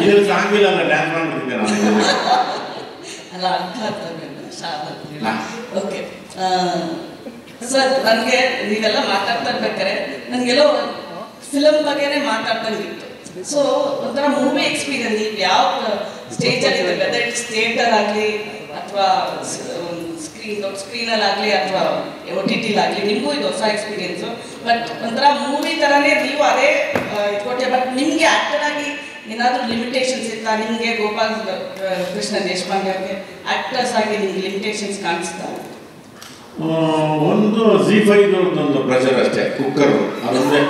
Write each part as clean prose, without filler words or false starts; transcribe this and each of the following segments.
ಇದು ಸಾಂಗಿಲ್ಲ ಅಲ್ಲ ಡ್ಯಾನ್ಸ್ ಮಾಡ್ಬಿಡ್ತಿದ್ದೆ ನಾನು. ಅಲ್ಲ ಓಕೆ ಸರ್, ನನಗೆ ನೀವೆಲ್ಲ ಮಾತಾಡ್ತಾ ಇರ್ಬೇಕಾರೆ ನನಗೆಲ್ಲೋ ಫಿಲಮ್ ಬಗ್ಗೆನೇ ಮಾತಾಡ್ದಂಗಿತ್ತು. ಸೊ ಒಂಥರ ಮೂವಿ ಎಕ್ಸ್ಪೀರಿಯನ್ಸ್ ನೀವು ಯಾವ ಸ್ಟೇಜಲ್ಲಿ ವೆದರ್ ಇಟ್ಸ್ ಥಿಯೇಟರ್ ಆಗಲಿ ಅಥವಾ ಸ್ಕ್ರೀನಲ್ಲಾಗಲಿ ಅಥವಾ OTT-ಲಾಗಲಿ ನಿಮಗೂ ಇದು ಹೊಸ ಎಕ್ಸ್ಪೀರಿಯನ್ಸು. ಬಟ್ ಒಂಥರ ಮೂವಿ ಥರನೇ ನೀವು ಅದೇ ಕೊಟ್ಟೆ. ಬಟ್ ನಿಮಗೆ ಆ್ಯಕ್ಟರ್ ಆಗಿ ಏನಾದರೂ ಲಿಮಿಟೇಷನ್ಸ್ ಇತ್ತಾ? ನಿಮಗೆ ಗೋಪಾಲ್ ಕೃಷ್ಣ ದೇಶಪಾಂಡೆ ಅವ್ರಿಗೆ ಆ್ಯಕ್ಟರ್ಸ್ ಆಗಿ ನಿಮ್ಗೆ ಲಿಮಿಟೇಷನ್ಸ್ ಕಾಣಿಸ್ತಾ? ಒಂದು ZEE5 ಒಂದು ಪ್ರೆಷರ್ ಅಷ್ಟೇ, ಕುಕ್ಕರು ಅದೊಂದೇ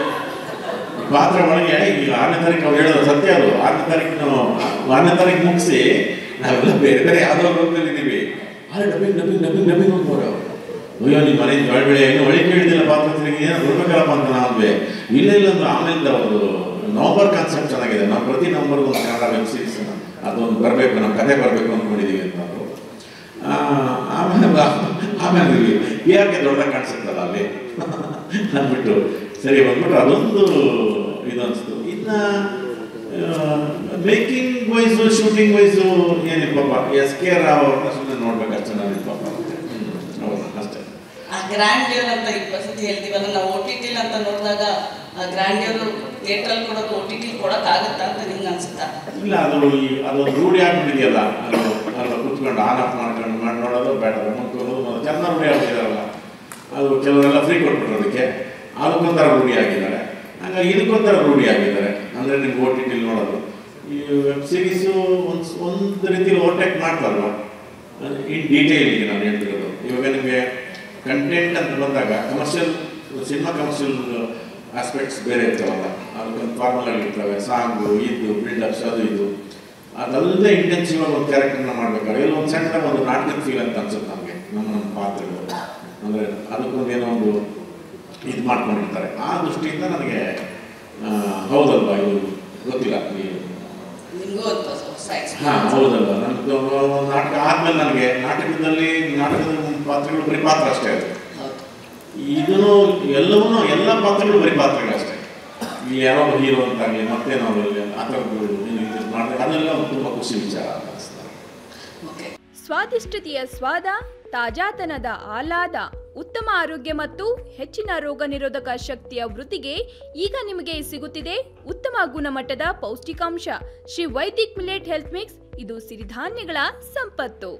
ಪಾತ್ರ ಒಳಗೆ. ಈಗ 6ನೇ ತಾರೀಕು ಅವ್ರು ಹೇಳೋದು ಸತ್ಯ, ಅದು 6ನೇ ತಾರೀಕು ಮುಗಿಸಿ ನಾವೆಲ್ಲ ಬೇರೆ ಬೇರೆ ಯಾವುದೋ ರೂಪದಲ್ಲಿದ್ದೀವಿ. ಆದರೆ ಡಬ್ಬಿಂಗ್ ಹೋಗ್ಬೋದು. ಅಯ್ಯೋ ನಿಮ್ಮ ಮನೆ ಬೆಳೆ ಏನು ಒಳಗೆ ಹೇಳಿದಿಲ್ಲ ಪಾತ್ರಗಳಿಗೆ ಏನೋ ಬರ್ಬೇಕಲ್ಲಪ್ಪ ಅಂತ ನಾವೇ ಇಲ್ಲ ಅಂದ್ರೆ ಆಮೇಲೆ ಅವರು ನವಂಬರ್ ಕಾನ್ಸೆಪ್ಟ್ ಚೆನ್ನಾಗಿದೆ. ನಾವು ಪ್ರತಿ ನವಂಬರ್ಗೂ ಒಂದು ಕನ್ನಡ ವೆಬ್ ಸೀರೀಸ್ ಅದೊಂದು ಬರಬೇಕು, ನಮ್ಮ ಕಥೆ ಬರಬೇಕು ಅಂದ್ಕೊಂಡಿದ್ದೀವಿ ಅಂತ ಅವರು. ಆಮೇಲೆ ಯಾಕೆ ದೊಡ್ಡದಾಗಿ ಕಾಣಿಸುತ್ತಲ್ಲ ಅಲ್ಲಿ ಅಂದ್ಬಿಟ್ಟು ಸರಿ ಬಂದ್ಬಿಟ್ಟು ಅದೊಂದು ಇದನ್ನಿಸ್ತು. ಇನ್ನು ಮೇಕಿಂಗ್ ವೈಸು ಶೂಟಿಂಗ್ ವೈಸು ಏನಿಲ್ಲ ಪಾಪ. SK ರಾವ್ ಅವ್ರನ್ನ ಸುಮ್ಮನೆ ನೋಡ್ಬೇಕಷ್ಟೇ ನಾನು ಪಾಪ. ಹೌದು ಅಷ್ಟೇ. ಆ ಗ್ರ್ಯಾಂಡ್ಯೂರ್ ಅಂತ ಈ ವಸತಿ ಹೇಳ್ತೀವಲ್ಲ, ನಾವು OTT ಅಂತ ನೋಡಿದಾಗ ಗ್ರ್ಯಾಂಡ್ಯೂರು ಥಿಯೇಟ್ರಲ್ಲಿ ಕೊಡೋದು OTT ಕೊಡೋಕ್ಕಾಗತ್ತಾ ಅಂತ ನಿಮ್ಗೆ ಅನ್ಸುತ್ತಾ? ಇಲ್ಲ, ಅದೊಂದು ರೂಢಿ ಆಗ್ಬಿಟ್ಟಿದೆಯಲ್ಲ. ಅದು ಕುತ್ಕೊಂಡು ಆನ್ ಆಫ್ ಮಾಡ್ಕೊಂಡು ನೋಡೋದು ಬೇಡ ಮುಂದ್ಕೊಳ್ಳೋದು ಚೆನ್ನಾಗಿ ರೂಢಿ ಆಗ್ತಿದಾರಲ್ಲ. ಅದು ಕೆಲವರೆಲ್ಲ ಫ್ರೀ ಕೊಟ್ಬಿಟ್ರು ಅದಕ್ಕೆ, ಅದಕ್ಕೊಂಥರ ರೂಢಿ ಆಗಿದ್ದಾರೆ. ಹಾಗಾಗಿ ಇದಕ್ಕೊಂಥರ ರೂಢಿ ಆಗಿದ್ದಾರೆ. ಅಂದರೆ ನಿಮ್ಗೆ OTT ನೋಡೋದು ಈ ವೆಬ್ ಸೀರೀಸು ಒಂದು ರೀತಿಯಲ್ಲಿ ಓವರ್ಟೇಕ್ ಮಾಡ್ತಾರಲ್ವ ಇನ್ ಡೀಟೇಲಿಗೆ ನಾನು ಹೇಳ್ತಿರೋದು. ಇವಾಗ ನಿಮಗೆ ಕಂಟೆಂಟ್ ಅಂತ ಬಂದಾಗ ಸಿನಿಮಾ ಕಮರ್ಷಿಯಲ್ ಆಸ್ಪೆಕ್ಟ್ಸ್ ಬೇರೆ ಇರ್ತಾವಲ್ಲ, ಅದಕ್ಕೊಂದು ಫಾರ್ಮುಲಾಗಿರ್ತವೆ. ಸಾಂಗು ಇದು ಬಿಲ್ಡಪ್ಸ್ ಅದು ಇದು ಅದಲ್ಲದೆ ಇಂಟೆನ್ಸಿವ್ ಆಗಿ ಒಂದು ಕ್ಯಾರೆಕ್ಟರ್ನ ಮಾಡ್ಬೇಕಾದ್ರೆ ಇಲ್ಲಿ ಒಂದು ಸಣ್ಣದಾಗ ಒಂದು ನಾಟಕದ ಫೀಲ್ ಅಂತ ಅನ್ಸುತ್ತೆ ನಮಗೆ. ನಮ್ಮ ಪಾತ್ರಗಳು ಅಂದರೆ ಅದಕ್ಕೊಂದು ಏನೋ ಒಂದು ಇದು ಮಾಡ್ಕೊಂಡಿರ್ತಾರೆ. ಆ ದೃಷ್ಟಿಯಿಂದ ನನಗೆ ಹೌದಲ್ವಾ ಇದು ಗೊತ್ತಿಲ್ಲ. ಹಾಂ ಹೌದಲ್ವ, ನನ್ನದು ನಾಟಕ ಆದಮೇಲೆ ನನಗೆ ನಾಟಕದ ಪಾತ್ರಗಳು ಬರೀ ಪಾತ್ರ ಅಷ್ಟೇ. ಅದು ಇದನ್ನು ಎಲ್ಲ ಪಾತ್ರಗಳು ಬರೀ ಪಾತ್ರಗಳಷ್ಟೇ. ಈ ಯಾರೋ ಹೀರೋ ಅಂತಾಗಲಿ ಮತ್ತೇನೋ ಆ ಥರದ್ದು ಮಾಡಿದ್ರೆ ಅದೆಲ್ಲ ತುಂಬ ಖುಷಿ ವಿಚಾರ ಅಂತ ಅನಿಸ್ತಾರೆ. ಸ್ವಾದಿಷ್ಟತೆಯ ಸ್ವಾದ, ತಾಜಾತನದ ಆಹ್ಲಾದ, ಉತ್ತಮ ಆರೋಗ್ಯ ಮತ್ತು ಹೆಚ್ಚಿನ ರೋಗ ನಿರೋಧಕ ಶಕ್ತಿಯ ವೃದ್ಧಿಗೆ ಈಗ ನಿಮಗೆ ಸಿಗುತ್ತಿದೆ ಉತ್ತಮ ಗುಣಮಟ್ಟದ ಪೌಷ್ಟಿಕಾಂಶ Shri Vaidik millet health mix. ಇದು ಸಿರಿಧಾನ್ಯಗಳ ಸಂಪತ್ತು.